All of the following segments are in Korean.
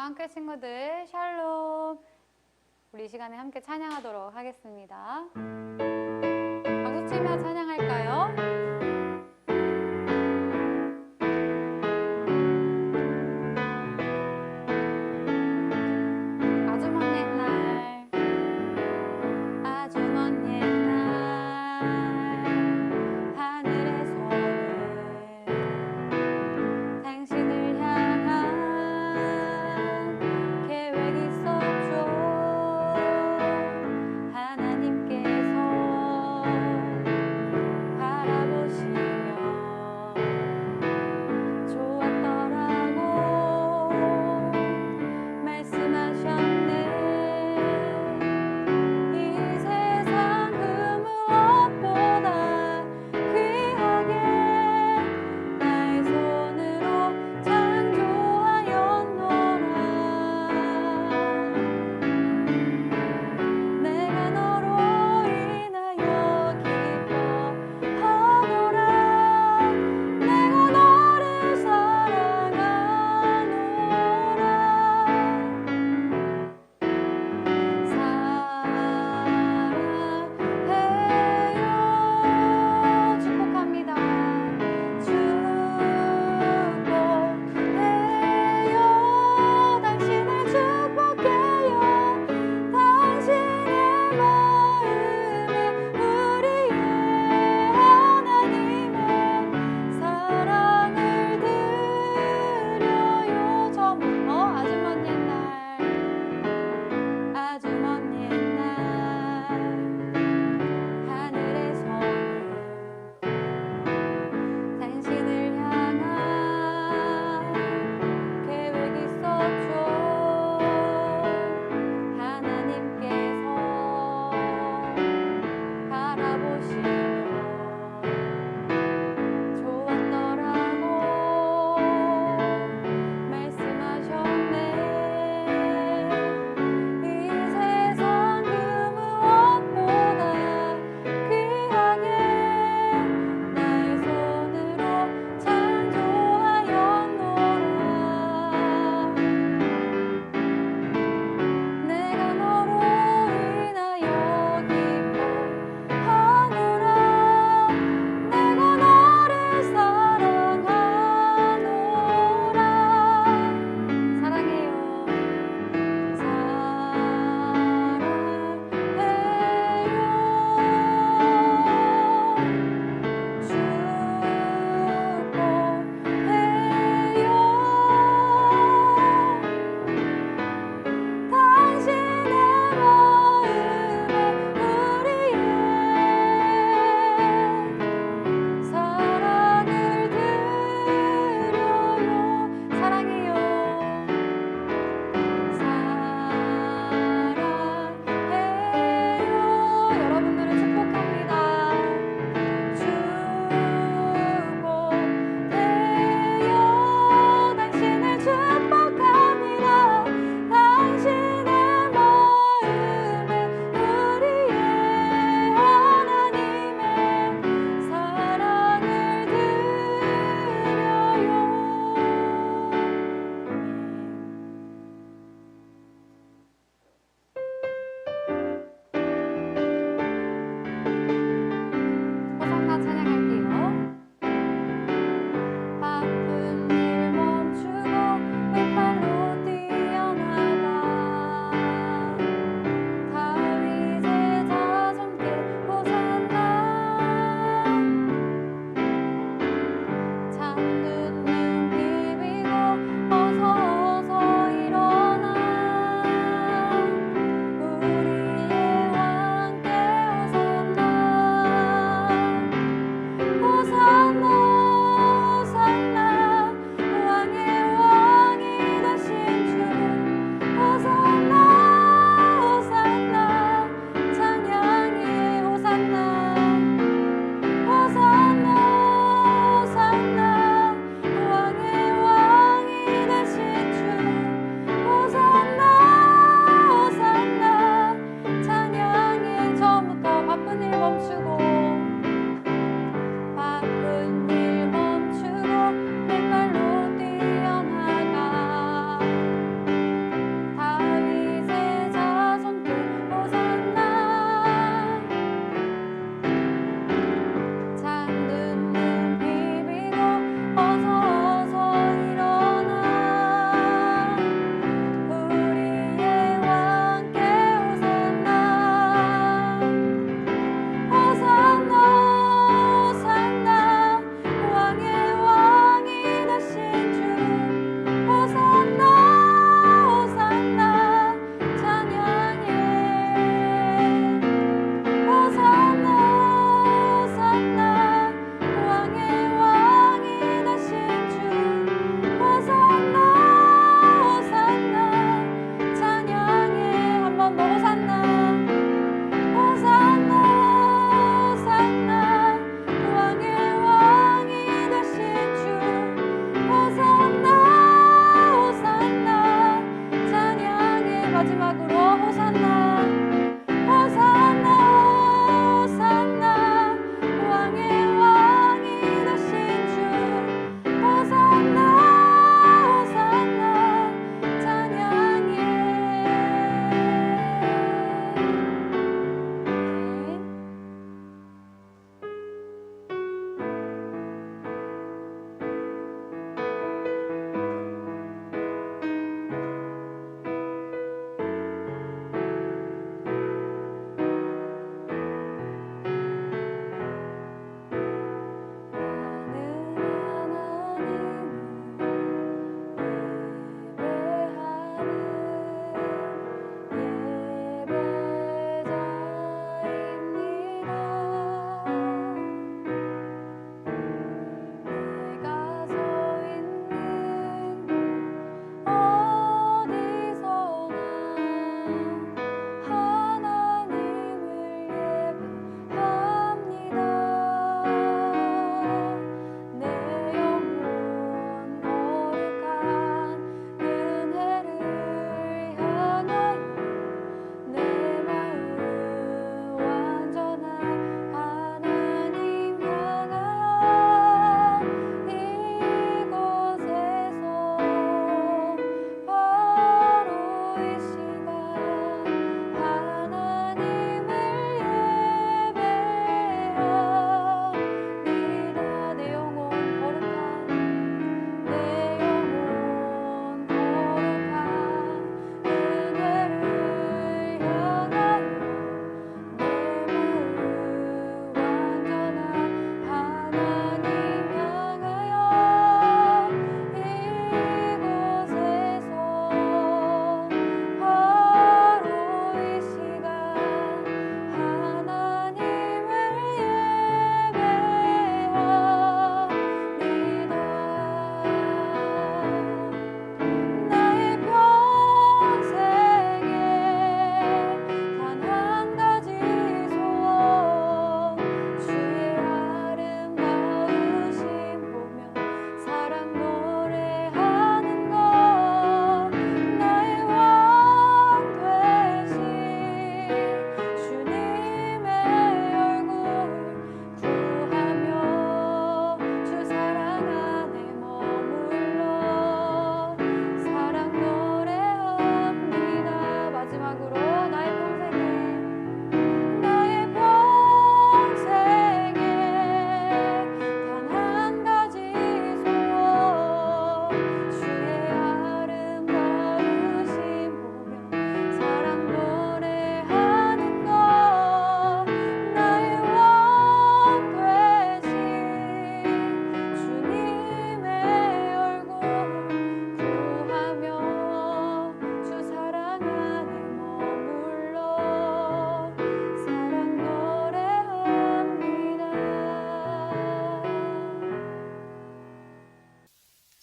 광안교 친구들 샬롬. 우리 이 시간에 함께 찬양하도록 하겠습니다. 박수 치며 찬양할까요? 바라보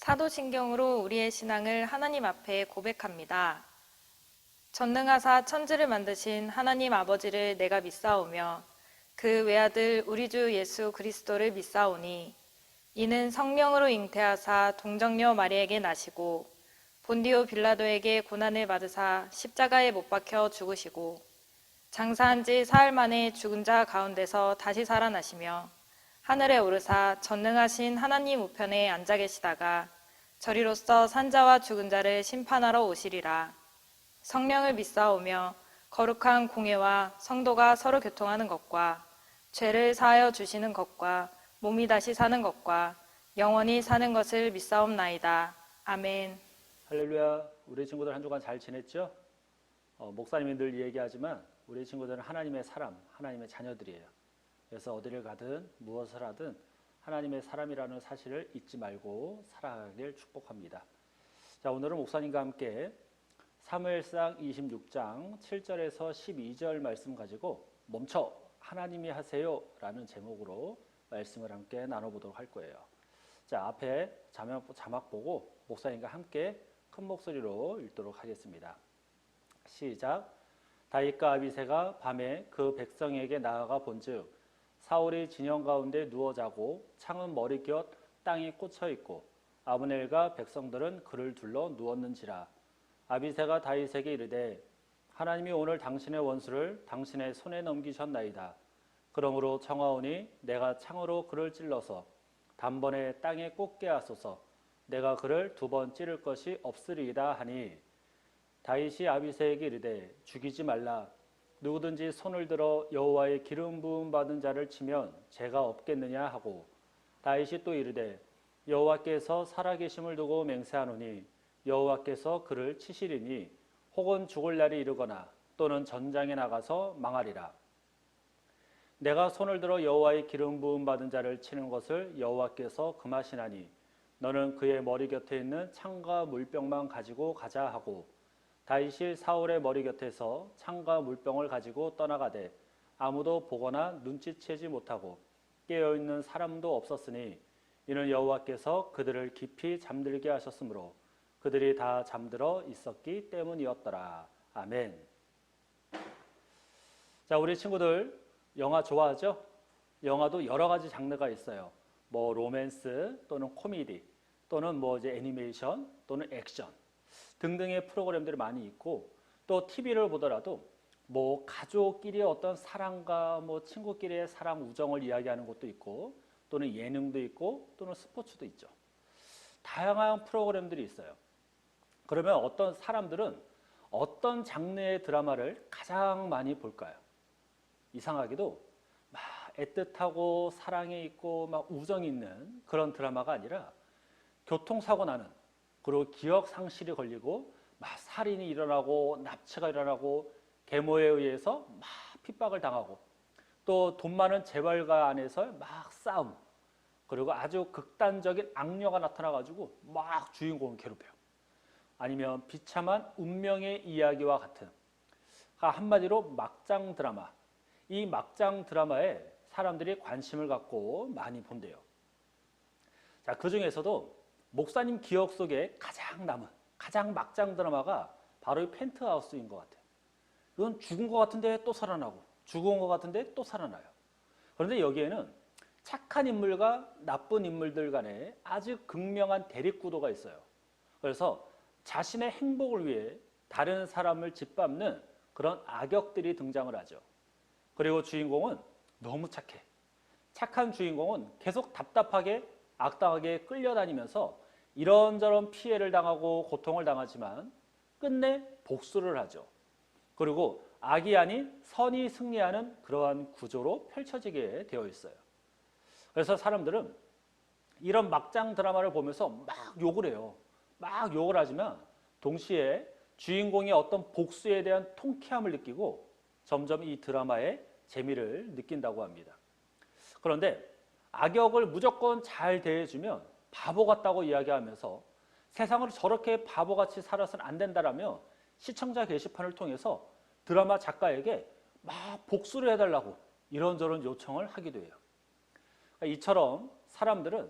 사도신경으로 우리의 신앙을 하나님 앞에 고백합니다. 전능하사 천지를 만드신 하나님 아버지를 내가 믿사오며 그 외아들 우리 주 예수 그리스도를 믿사오니 이는 성령으로 잉태하사 동정녀 마리에게 나시고 본디오 빌라도에게 고난을 받으사 십자가에 못 박혀 죽으시고 장사한 지 사흘 만에 죽은 자 가운데서 다시 살아나시며 하늘에 오르사 전능하신 하나님 우편에 앉아 계시다가 저리로서 산자와 죽은 자를 심판하러 오시리라. 성령을 믿사오며 거룩한 공예와 성도가 서로 교통하는 것과 죄를 사하여 주시는 것과 몸이 다시 사는 것과 영원히 사는 것을 믿사옵나이다. 아멘. 할렐루야. 우리 친구들 한 주간 잘 지냈죠? 목사님이 늘 얘기하지만 우리 친구들은 하나님의 사람, 하나님의 자녀들이에요. 그래서 어디를 가든 무엇을 하든 하나님의 사람이라는 사실을 잊지 말고 살아가길 축복합니다. 자, 오늘은 목사님과 함께 사무엘상 26장 7절에서 12절 말씀 가지고 멈춰 하나님이 하세요 라는 제목으로 말씀을 함께 나눠보도록 할 거예요. 자, 앞에 자막 보고 목사님과 함께 큰 목소리로 읽도록 하겠습니다. 시작. 다윗과 아비새가 밤에 그 백성에게 나아가 본즉 사울이 진영 가운데 누워 자고 창은 머리곁 땅에 꽂혀 있고 아브넬과 백성들은 그를 둘러 누웠는지라. 아비새가 다윗에게 이르되 하나님이 오늘 당신의 원수를 당신의 손에 넘기셨나이다. 그러므로 청하오니 내가 창으로 그를 찔러서 단번에 땅에 꽂게 하소서. 내가 그를 두 번 찌를 것이 없으리이다 하니 다윗이 아비새에게 이르되 죽이지 말라. 누구든지 손을 들어 여호와의 기름 부음 받은 자를 치면 죄가 없겠느냐 하고 다윗이 또 이르되 여호와께서 살아계심을 두고 맹세하노니 여호와께서 그를 치시리니 혹은 죽을 날이 이르거나 또는 전장에 나가서 망하리라. 내가 손을 들어 여호와의 기름 부음 받은 자를 치는 것을 여호와께서 금하시나니 너는 그의 머리 곁에 있는 창과 물병만 가지고 가자 하고 다윗이 사울의 머리 곁에서 창과 물병을 가지고 떠나가되 아무도 보거나 눈치채지 못하고 깨어있는 사람도 없었으니 이는 여호와께서 그들을 깊이 잠들게 하셨으므로 그들이 다 잠들어 있었기 때문이었더라. 아멘. 자, 우리 친구들 영화 좋아하죠? 영화도 여러 가지 장르가 있어요. 뭐 로맨스 또는 코미디 또는 뭐 이제 애니메이션 또는 액션 등등의 프로그램들이 많이 있고 또 TV를 보더라도 뭐 가족끼리의 어떤 사랑과 뭐 친구끼리의 사랑 우정을 이야기하는 것도 있고 또는 예능도 있고 또는 스포츠도 있죠. 다양한 프로그램들이 있어요. 그러면 어떤 사람들은 어떤 장르의 드라마를 가장 많이 볼까요? 이상하게도 막 애틋하고 사랑이 있고 막 우정이 있는 그런 드라마가 아니라 교통사고 나는 그리고 기억 상실이 걸리고 막 살인이 일어나고 납치가 일어나고 계모에 의해서 막 핍박을 당하고 또 돈 많은 재벌가 안에서 막 싸움 그리고 아주 극단적인 악녀가 나타나가지고 막 주인공을 괴롭혀요. 아니면 비참한 운명의 이야기와 같은 한마디로 막장 드라마. 이 막장 드라마에 사람들이 관심을 갖고 많이 본대요. 자, 그 중에서도 목사님 기억 속에 가장 남은 가장 막장 드라마가 바로 이 펜트하우스인 것 같아요. 이건 죽은 것 같은데 또 살아나고 죽은 것 같은데 또 살아나요. 그런데 여기에는 착한 인물과 나쁜 인물들 간에 아주 극명한 대립구도가 있어요. 그래서 자신의 행복을 위해 다른 사람을 짓밟는 그런 악역들이 등장을 하죠. 그리고 주인공은 너무 착해. 착한 주인공은 계속 답답하게 악당하게 끌려다니면서 이런저런 피해를 당하고 고통을 당하지만 끝내 복수를 하죠. 그리고 악이 아닌 선이 승리하는 그러한 구조로 펼쳐지게 되어 있어요. 그래서 사람들은 이런 막장 드라마를 보면서 막 욕을 해요. 막 욕을 하지만 동시에 주인공이 어떤 복수에 대한 통쾌함을 느끼고 점점 이 드라마의 재미를 느낀다고 합니다. 그런데 악역을 무조건 잘 대해주면 바보 같다고 이야기하면서 세상을 저렇게 바보같이 살아서는 안 된다라며 시청자 게시판을 통해서 드라마 작가에게 막 복수를 해달라고 이런저런 요청을 하기도 해요. 이처럼 사람들은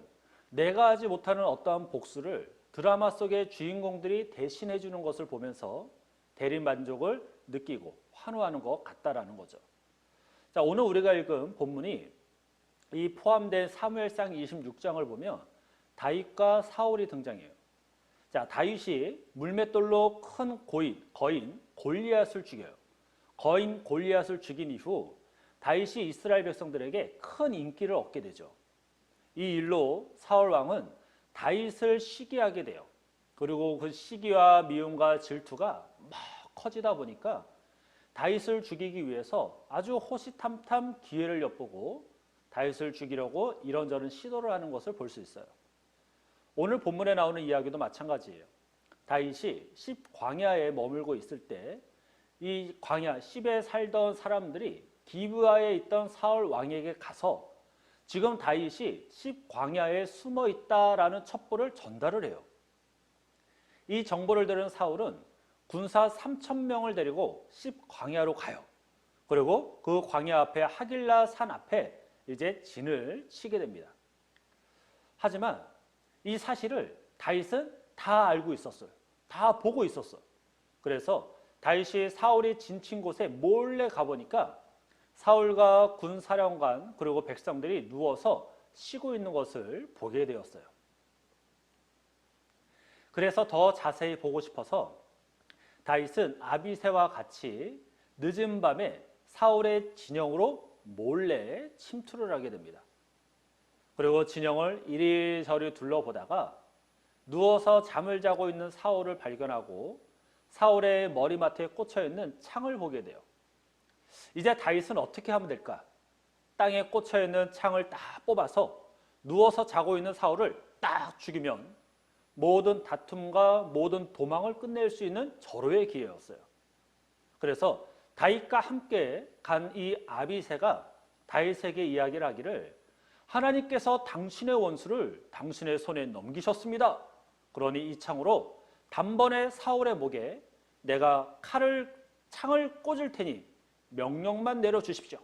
내가 하지 못하는 어떠한 복수를 드라마 속의 주인공들이 대신해 주는 것을 보면서 대리 만족을 느끼고 환호하는 것 같다라는 거죠. 자, 오늘 우리가 읽은 본문이 이 포함된 사무엘상 26장을 보면 다윗과 사울이 등장해요. 자, 다윗이 물맷돌로 큰 거인 골리앗을 죽여요. 거인 골리앗을 죽인 이후 다윗이 이스라엘 백성들에게 큰 인기를 얻게 되죠. 이 일로 사울 왕은 다윗을 시기하게 돼요. 그리고 그 시기와 미움과 질투가 막 커지다 보니까 다윗을 죽이기 위해서 아주 호시탐탐 기회를 엿보고 다윗을 죽이려고 이런저런 시도를 하는 것을 볼 수 있어요. 오늘 본문에 나오는 이야기도 마찬가지예요. 다윗이 십 광야에 머물고 있을 때 이 광야 십에 살던 사람들이 기브아에 있던 사울 왕에게 가서 지금 다윗이 십 광야에 숨어 있다라는 첩보를 전달을 해요. 이 정보를 들은 사울은 군사 3,000명을 데리고 십 광야로 가요. 그리고 그 광야 앞에 하길라 산 앞에 이제 진을 치게 됩니다. 하지만 이 사실을 다윗은 다 알고 있었어요. 다 보고 있었어요. 그래서 다윗이 사울이 진친 곳에 몰래 가보니까 사울과 군사령관 그리고 백성들이 누워서 쉬고 있는 것을 보게 되었어요. 그래서 더 자세히 보고 싶어서 다윗은 아비새와 같이 늦은 밤에 사울의 진영으로 몰래 침투를 하게 됩니다. 그리고 진영을 이리저리 둘러보다가 누워서 잠을 자고 있는 사울을 발견하고 사울의 머리맡에 꽂혀 있는 창을 보게 돼요. 이제 다윗은 어떻게 하면 될까? 땅에 꽂혀 있는 창을 딱 뽑아서 누워서 자고 있는 사울을 딱 죽이면 모든 다툼과 모든 도망을 끝낼 수 있는 절호의 기회였어요. 그래서 다윗과 함께 간 이 아비새가 다윗에게 이야기를 하기를 하나님께서 당신의 원수를 당신의 손에 넘기셨습니다. 그러니 이 창으로 단번에 사울의 목에 내가 창을 꽂을 테니 명령만 내려주십시오.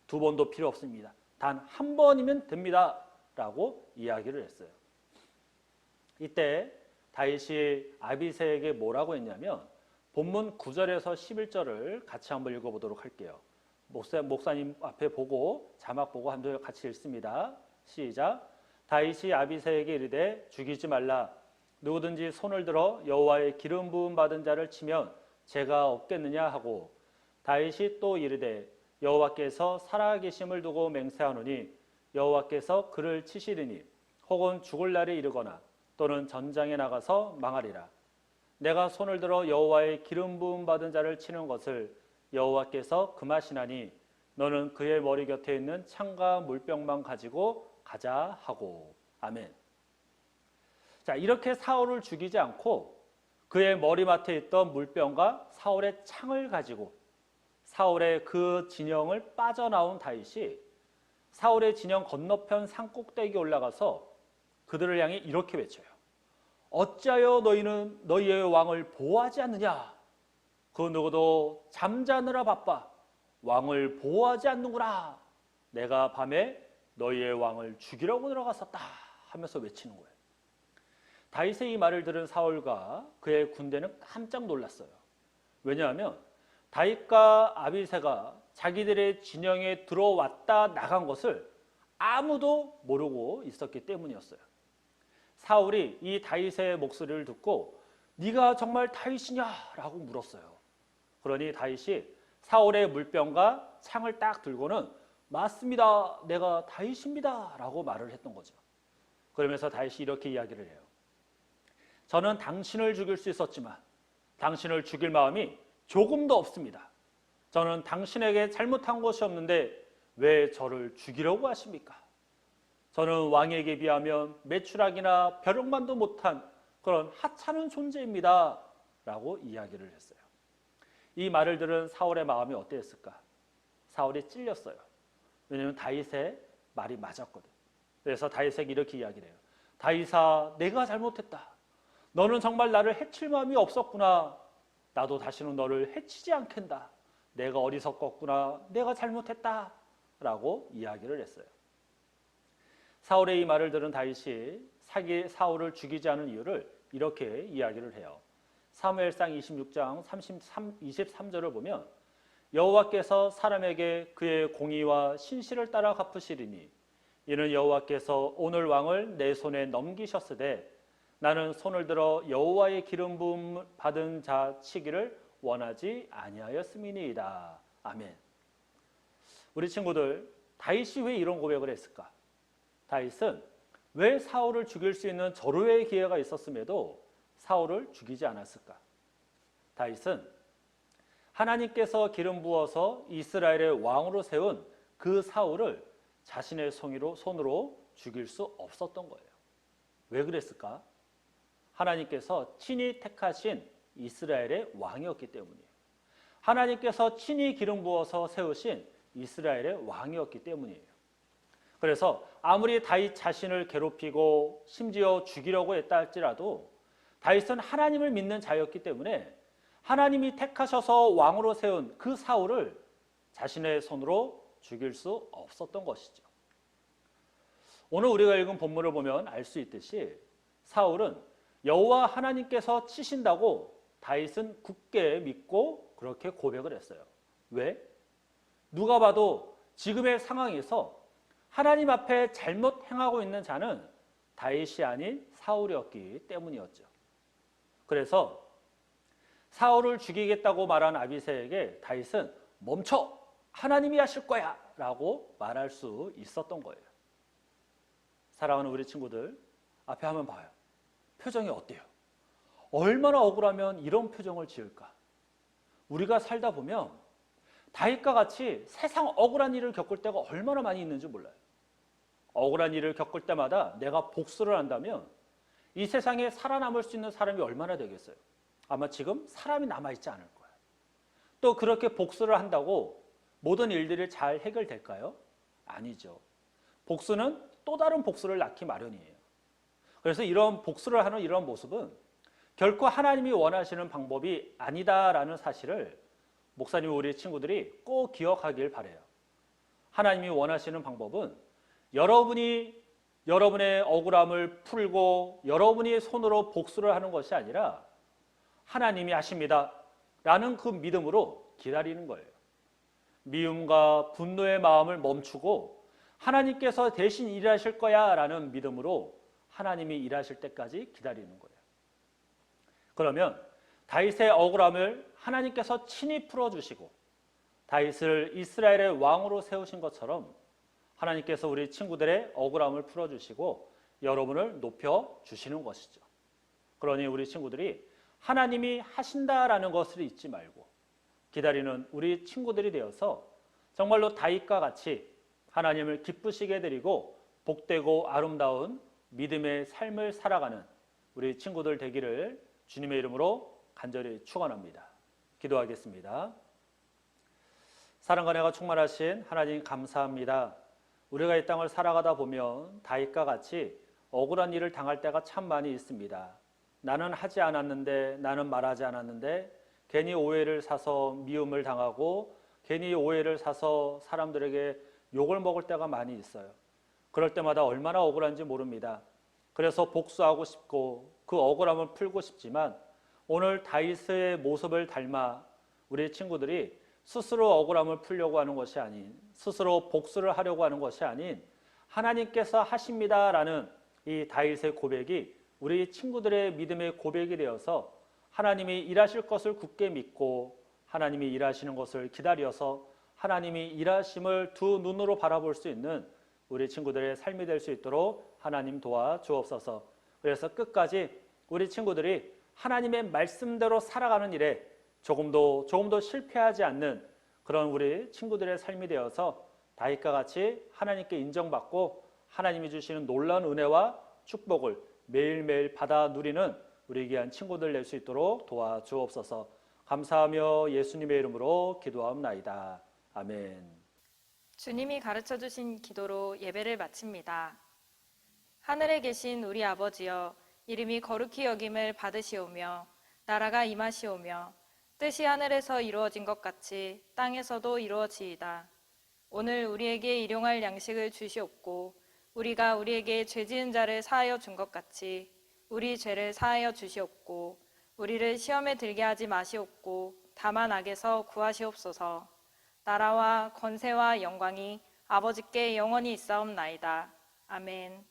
두 번도 필요 없습니다. 단 한 번이면 됩니다. 라고 이야기를 했어요. 이때 다윗이 아비새에게 뭐라고 했냐면 본문 9절에서 11절을 같이 한번 읽어보도록 할게요. 목사님 앞에 보고 자막 보고 한번 같이 읽습니다. 시작. 다윗이 아비새에게 이르되 죽이지 말라. 누구든지 손을 들어 여호와의 기름 부음 받은 자를 치면 죄가 없겠느냐 하고 다윗이 또 이르되 여호와께서 살아계심을 두고 맹세하노니 여호와께서 그를 치시리니 혹은 죽을 날에 이르거나 또는 전장에 나가서 망하리라. 내가 손을 들어 여호와의 기름 부음 받은 자를 치는 것을 여호와께서 금하시나니 너는 그의 머리 곁에 있는 창과 물병만 가지고 가자 하고. 아멘. 자, 이렇게 사울을 죽이지 않고 그의 머리맡에 있던 물병과 사울의 창을 가지고 사울의 그 진영을 빠져나온 다윗이 사울의 진영 건너편 산 꼭대기에 올라가서 그들을 향해 이렇게 외쳐요. 어찌하여 너희는 너희의 왕을 보호하지 않느냐? 그 누구도 잠자느라 바빠 왕을 보호하지 않는구나. 내가 밤에 너희의 왕을 죽이려고 들어갔었다 하면서 외치는 거예요. 다윗의 이 말을 들은 사울과 그의 군대는 깜짝 놀랐어요. 왜냐하면 다윗과 아비새가 자기들의 진영에 들어왔다 나간 것을 아무도 모르고 있었기 때문이었어요. 사울이 이 다윗의 목소리를 듣고 네가 정말 다윗이냐? 라고 물었어요. 그러니 다윗이 사울의 물병과 창을 딱 들고는 맞습니다. 내가 다윗입니다. 라고 말을 했던 거죠. 그러면서 다윗이 이렇게 이야기를 해요. 저는 당신을 죽일 수 있었지만 당신을 죽일 마음이 조금도 없습니다. 저는 당신에게 잘못한 것이 없는데 왜 저를 죽이려고 하십니까? 저는 왕에게 비하면 메추라기나 벼룩만도 못한 그런 하찮은 존재입니다. 라고 이야기를 했어요. 이 말을 들은 사울의 마음이 어땠을까? 사울이 찔렸어요. 왜냐하면 다윗의 말이 맞았거든. 그래서 다윗에게 이렇게 이야기를 해요. 다윗아, 내가 잘못했다. 너는 정말 나를 해칠 마음이 없었구나. 나도 다시는 너를 해치지 않겠다. 내가 어리석었구나. 내가 잘못했다. 라고 이야기를 했어요. 사울의 이 말을 들은 다윗이 사울을 죽이지 않은 이유를 이렇게 이야기를 해요. 사무엘상 26장 23절을 보면 여호와께서 사람에게 그의 공의와 신실을 따라 갚으시리니 이는 여호와께서 오늘 왕을 내 손에 넘기셨으되 나는 손을 들어 여호와의 기름 부음 받은 자 치기를 원하지 아니하였음이니이다. 아멘. 우리 친구들, 다윗이 왜 이런 고백을 했을까? 다윗은 왜 사울을 죽일 수 있는 절호의 기회가 있었음에도 사울을 죽이지 않았을까? 다윗은 하나님께서 기름 부어서 이스라엘의 왕으로 세운 그 사울을 자신의 손으로 죽일 수 없었던 거예요. 왜 그랬을까? 하나님께서 친히 택하신 이스라엘의 왕이었기 때문이에요. 하나님께서 친히 기름 부어서 세우신 이스라엘의 왕이었기 때문이에요. 그래서 아무리 다윗 자신을 괴롭히고 심지어 죽이려고 했다 할지라도 다윗은 하나님을 믿는 자였기 때문에 하나님이 택하셔서 왕으로 세운 그 사울을 자신의 손으로 죽일 수 없었던 것이죠. 오늘 우리가 읽은 본문을 보면 알 수 있듯이 사울은 여호와 하나님께서 치신다고 다윗은 굳게 믿고 그렇게 고백을 했어요. 왜? 누가 봐도 지금의 상황에서 하나님 앞에 잘못 행하고 있는 자는 다윗이 아닌 사울이었기 때문이었죠. 그래서 사울을 죽이겠다고 말한 아비새에게 다윗은 멈춰! 하나님이 하실 거야! 라고 말할 수 있었던 거예요. 사랑하는 우리 친구들, 앞에 한번 봐요. 표정이 어때요? 얼마나 억울하면 이런 표정을 지을까? 우리가 살다 보면 다윗과 같이 세상 억울한 일을 겪을 때가 얼마나 많이 있는지 몰라요. 억울한 일을 겪을 때마다 내가 복수를 한다면 이 세상에 살아남을 수 있는 사람이 얼마나 되겠어요? 아마 지금 사람이 남아있지 않을 거예요. 또 그렇게 복수를 한다고 모든 일들이 잘 해결될까요? 아니죠. 복수는 또 다른 복수를 낳기 마련이에요. 그래서 이런 복수를 하는 이런 모습은 결코 하나님이 원하시는 방법이 아니다라는 사실을 목사님 우리 친구들이 꼭 기억하길 바라요. 하나님이 원하시는 방법은 여러분의 억울함을 풀고 여러분이 손으로 복수를 하는 것이 아니라 하나님이 하십니다 라는 그 믿음으로 기다리는 거예요. 미움과 분노의 마음을 멈추고 하나님께서 대신 일하실 거야 라는 믿음으로 하나님이 일하실 때까지 기다리는 거예요. 그러면 다윗의 억울함을 하나님께서 친히 풀어주시고 다윗을 이스라엘의 왕으로 세우신 것처럼 하나님께서 우리 친구들의 억울함을 풀어주시고 여러분을 높여주시는 것이죠. 그러니 우리 친구들이 하나님이 하신다라는 것을 잊지 말고 기다리는 우리 친구들이 되어서 정말로 다윗과 같이 하나님을 기쁘시게 해드리고 복되고 아름다운 믿음의 삶을 살아가는 우리 친구들 되기를 주님의 이름으로 간절히 축원합니다. 기도하겠습니다. 사랑과 은혜가 충만하신 하나님 감사합니다. 우리가 이 땅을 살아가다 보면 다윗과 같이 억울한 일을 당할 때가 참 많이 있습니다. 나는 하지 않았는데, 나는 말하지 않았는데 괜히 오해를 사서 미움을 당하고 괜히 오해를 사서 사람들에게 욕을 먹을 때가 많이 있어요. 그럴 때마다 얼마나 억울한지 모릅니다. 그래서 복수하고 싶고 그 억울함을 풀고 싶지만 오늘 다윗의 모습을 닮아 우리 친구들이 스스로 억울함을 풀려고 하는 것이 아닌, 스스로 복수를 하려고 하는 것이 아닌 하나님께서 하십니다라는 이 다윗의 고백이 우리 친구들의 믿음의 고백이 되어서 하나님이 일하실 것을 굳게 믿고 하나님이 일하시는 것을 기다려서 하나님이 일하심을 두 눈으로 바라볼 수 있는 우리 친구들의 삶이 될 수 있도록 하나님 도와주옵소서. 그래서 끝까지 우리 친구들이 하나님의 말씀대로 살아가는 일에 조금도 실패하지 않는 그런 우리 친구들의 삶이 되어서 다윗과 같이 하나님께 인정받고 하나님이 주시는 놀라운 은혜와 축복을 매일매일 받아 누리는 우리 귀한 친구들 될 수 있도록 도와주옵소서. 감사하며 예수님의 이름으로 기도하옵나이다. 아멘. 주님이 가르쳐 주신 기도로 예배를 마칩니다. 하늘에 계신 우리 아버지여, 이름이 거룩히 여김을 받으시오며 나라가 임하시오며 뜻이 하늘에서 이루어진 것 같이 땅에서도 이루어지이다. 오늘 우리에게 일용할 양식을 주시옵고 우리가 우리에게 죄 지은 자를 사하여 준 것 같이 우리 죄를 사하여 주시옵고 우리를 시험에 들게 하지 마시옵고 다만 악에서 구하시옵소서. 나라와 권세와 영광이 아버지께 영원히 있사옵나이다. 아멘.